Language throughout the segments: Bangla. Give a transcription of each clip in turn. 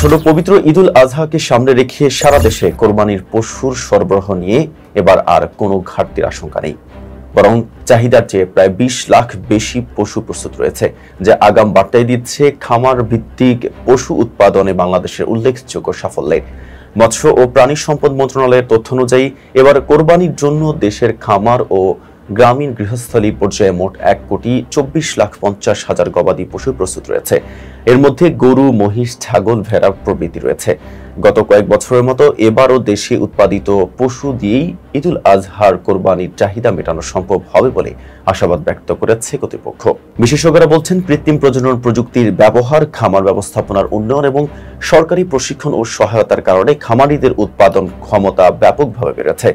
আসলে পবিত্র ঈদুল আজহাকে সামনে রেখে সারা দেশে কোরবানির পশুর সরবরাহ নিয়ে এবার আর কোনো ঘাটতির আশঙ্কা নেই, বরং চাহিদার চেয়ে প্রায় ২০ লাখ বেশি পশু প্রস্তুত রয়েছে, যা আগাম বার্তাই দিচ্ছে খামার ভিত্তিক পশু উৎপাদনে বাংলাদেশের উল্লেখযোগ্য সাফল্যে। মৎস্য ও প্রাণী সম্পদ মন্ত্রণালয়ের তথ্য অনুযায়ী এবার কোরবানির জন্য দেশের খামার ও গ্রামীণ গৃহস্থলী পর্যায়ে মোট ১,২৪,৫০,০০০ গবাদি পশু প্রস্তুত রয়েছে। এর মধ্যে গরু, মহিষ, ছাগল, ভেড়া প্রভৃতি রয়েছে। গত কয়েক বছরের মতো এবারও দেশে উৎপাদিত পশু দিয়েই ঈদুল আজহার কোরবানির চাহিদা মেটানো সম্ভব হবে বলে আশাবাদ ব্যক্ত করেছে কর্তৃপক্ষ। বিশেষজ্ঞরা বলছেন, কৃত্রিম প্রজনন প্রযুক্তির ব্যবহার, খামার ব্যবস্থাপনার উন্নয়ন এবং সরকারি প্রশিক্ষণ ও সহায়তার কারণে খামারিদের উৎপাদন ক্ষমতা ব্যাপকভাবে বেড়েছে।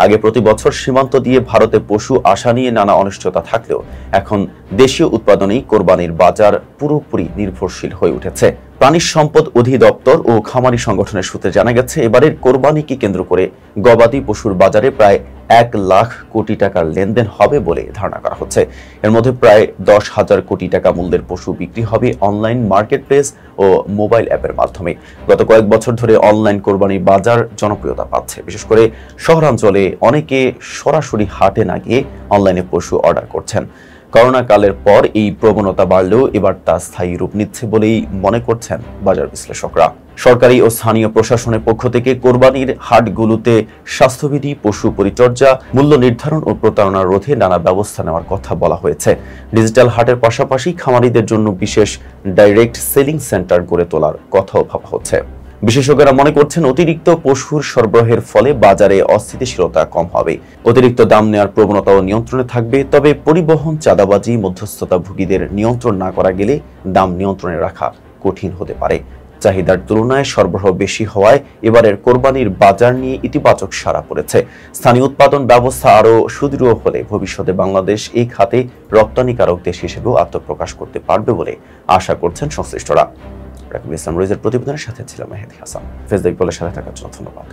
আগে প্রতি বছর সীমান্ত দিয়ে ভারতে পশু আসা নিয়ে নানা অনিশ্চয়তা থাকলেও এখন দেশীয় উৎপাদনেই কোরবানির বাজার পুরোপুরি নির্ভরশীল হয়ে উঠেছে। প্রাণী সম্পদ অধিদপ্তর ও খামারি সংগঠনের সূত্রে জানা গেছে, এবারের কোরবানিকে কেন্দ্র করে গবাদি পশুর বাজারে প্রায় ১ লাখ কোটি টাকার লেনদেন হবে বলে ধারণা করা হচ্ছে। এর মধ্যে প্রায় ১০,০০০ কোটি টাকা মূল্যের পশু বিক্রি হবে অনলাইন মার্কেটপ্লেস ও মোবাইল অ্যাপের মাধ্যমে। গত কয়েক বছর ধরে অনলাইন কোরবানি বাজার জনপ্রিয়তা পাচ্ছে। বিশেষ করে শহরাঞ্চলে অনেকে সরাসরি হাটে না গিয়ে অনলাইনে পশু অর্ডার করছেন। করোনা কালের পর এই প্রবণতা বাড়লেও এবার তা স্থায়ী রূপ নিচ্ছে বলেই মনে করছেন বাজার বিশ্লেষকরা। সরকারি ও স্থানীয় প্রশাসনের পক্ষ থেকে কোরবানির হাটগুলোতে স্বাস্থ্যবিধি, পশু পরিচর্যা, মূল্য নির্ধারণ ও প্রতারণা রোধে নানা ব্যবস্থা নেওয়ার কথা বলা হয়েছে। ডিজিটাল হাটের পাশাপাশি খামারিদের জন্য বিশেষ ডাইরেক্ট সেলিং সেন্টার গড়ে তোলার কথাও ভাবা হচ্ছে। বিশেষজ্ঞরা মনে করছেন, অতিরিক্ত পশুর সরবরাহের ফলে বাজারে অস্থিতিশীলতা কম হবে, অতিরিক্ত দাম নেওয়ার প্রবণতাও নিয়ন্ত্রণে থাকবে। তবে পরিবহন, চাঁদাবাজি, মধ্যস্থতাভোগীদের নিয়ন্ত্রণ না করা গেলে দাম নিয়ন্ত্রণে রাখা কঠিন হতে পারে। চাহিদার তুলনায় সরবরাহ বেশি হওয়ায় এবারের কোরবানির বাজার নিয়ে ইতিবাচক সাড়া পড়েছে। স্থানীয় উৎপাদন ব্যবস্থা আরও সুদৃঢ় হলে ভবিষ্যতে বাংলাদেশ এই খাতে রপ্তানিকারক দেশ হিসেবেও আত্মপ্রকাশ করতে পারবে বলে আশা করছেন সংশ্লিষ্টরা। রাকিবুল ইসলাম রোজের প্রতিবেদনের সাথে ছিলাম মেহেদী হাসান। ফেসবুক বলে সাথে থাকার জন্য ধন্যবাদ।